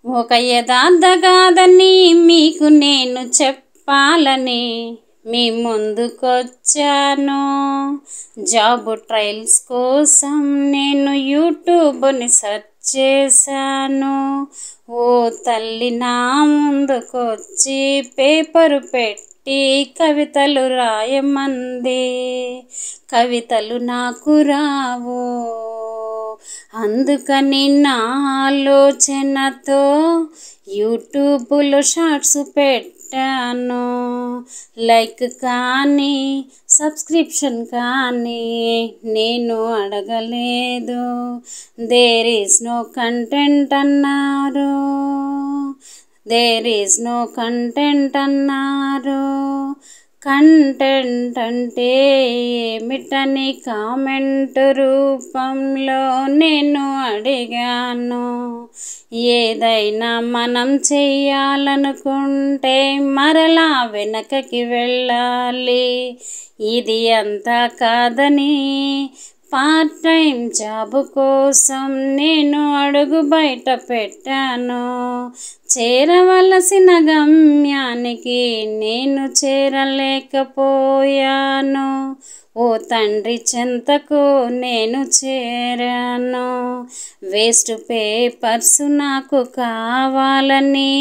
ఒక యథార్థ గాథని మీకు నేను చెప్పాలని మీ ముందుకొచ్చాను. జాబ్ ట్రయల్స్ కోసం నేను యూట్యూబ్ని సెర్చ్ చేశాను. ఓ తల్లి నా ముందుకొచ్చి పేపరు పెట్టి కవితలు రాయమంది. కవితలు నాకు రావు, అందుకని నా ఆలోచనతో యూట్యూబ్లో షార్ట్స్ పెట్టాను. లైక్ కానీ సబ్స్క్రిప్షన్ కానీ నేను అడగలేదు. దేర్ ఈజ్ నో కంటెంట్ అన్నారు, దేర్ ఈజ్ నో కంటెంట్ అన్నారు. కంటెంట్ అంటే ఏమిటని కామెంట్ రూపంలో నేను అడిగాను. ఏదైనా మనం చెయ్యాలనుకుంటే మరలా వెనకకి వెళ్ళాలి. ఇది అంతా కాదని పార్ట్ టైం జాబ్ కోసం నేను అడుగు బయట పెట్టాను. చేరవలసిన గమ్యానికి నేను చేరలేకపోయాను. ఓ తండ్రి చెంతకు నేను చేరాను. వేస్ట్ పేపర్స్ నాకు కావాలని,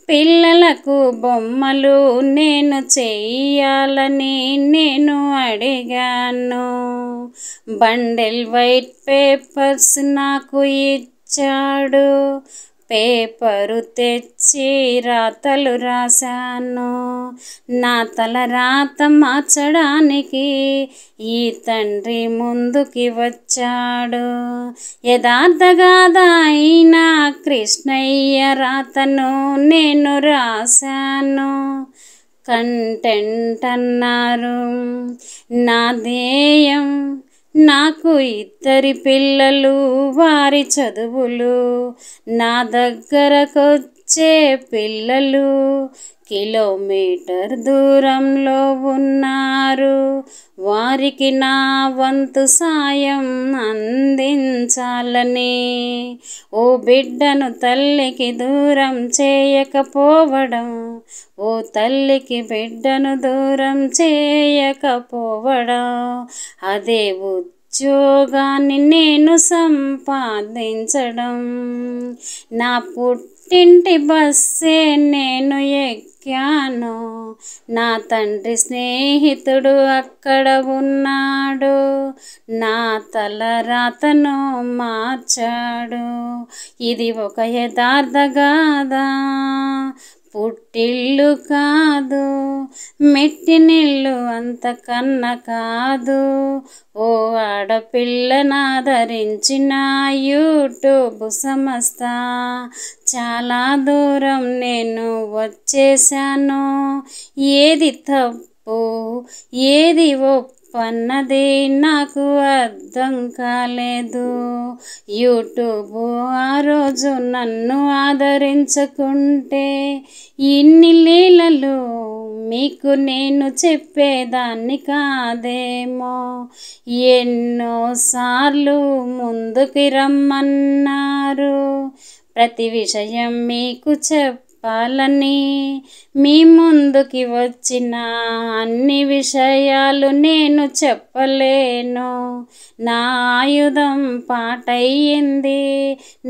పిల్లలకు బొమ్మలు నేను చెయ్యాలని నేను అడిగాను. బండిల్ వైట్ పేపర్స్ నాకు ఇచ్చాడు. పేపరు తెచ్చి రాతలు రాశాను. నా తల రాత మార్చడానికి ఈ తండ్రి ముందుకి వచ్చాడు. యథార్థగాథ అయిన కృష్ణయ్య రాతను నేను రాశాను. కంటెంట్ అన్నారు. నా ధ్యేయం నాకు 2 పిల్లలు, వారి చదువులు. నా దగ్గరకొచ్చే పిల్లలు కిలోమీటర్ దూరంలో ఉన్నారు. వారికి నా వంతు సాయం అందించాలని, ఓ బిడ్డను తల్లికి దూరం చేయకపోవడం, ఓ తల్లికి బిడ్డను దూరం చేయకపోవడం, అదే ఉద్యోగాన్ని నేను సంపాదించడం. నా పుట్టింటి బస్సే నేను ఎక్కాను. నా తండ్రి స్నేహితుడు అక్కడ ఉన్నాడు. నా తల రాతను మార్చాడు. ఇది ఒక యథార్థ గాథ, పుట్టిల్లు కాదు, మెట్టినిల్లు అంతకన్నా కాదు. ఓ ఆడపిల్లనాదరించిన యూట్యూబ్ సంస్థ, చాలా దూరం నేను వచ్చేసాను. ఏది తప్పు ఏది ఒప్పన్నది నాకు అర్థం కాలేదు. యూట్యూబ్ ఆ రోజు నన్ను ఆదరించుకుంటే ఇన్ని లీలలు మీకు నేను చెప్పేదాన్ని కాదేమో. ఎన్నోసార్లు ముందుకి రమ్మన్నారు. ప్రతి విషయం మీకు చెప్పాలని మీ ముందుకి వచ్చిన అన్ని విషయాలు నేను చెప్పలేను. నా ఆయుధం పాటయ్యింది.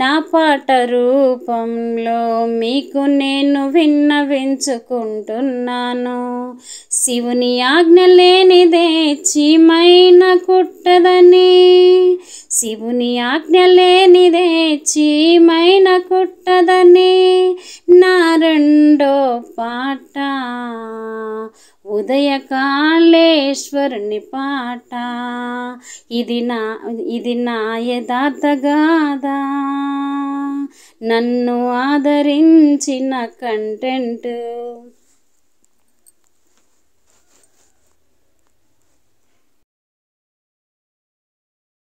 నా పాట రూపంలో మీకు నేను విన్నవించుకుంటున్నాను. శివుని ఆజ్ఞ లేనిదే చీమైన కుట్టదని, శివుని ఆజ్ఞ లేనిదే చీమైన కుట్టదని నా రెండో పాట ఉదయకాళేశ్వరుని పాట. ఇది నా యథార్థ గాథ. నన్ను ఆదరించిన కంటెంట్.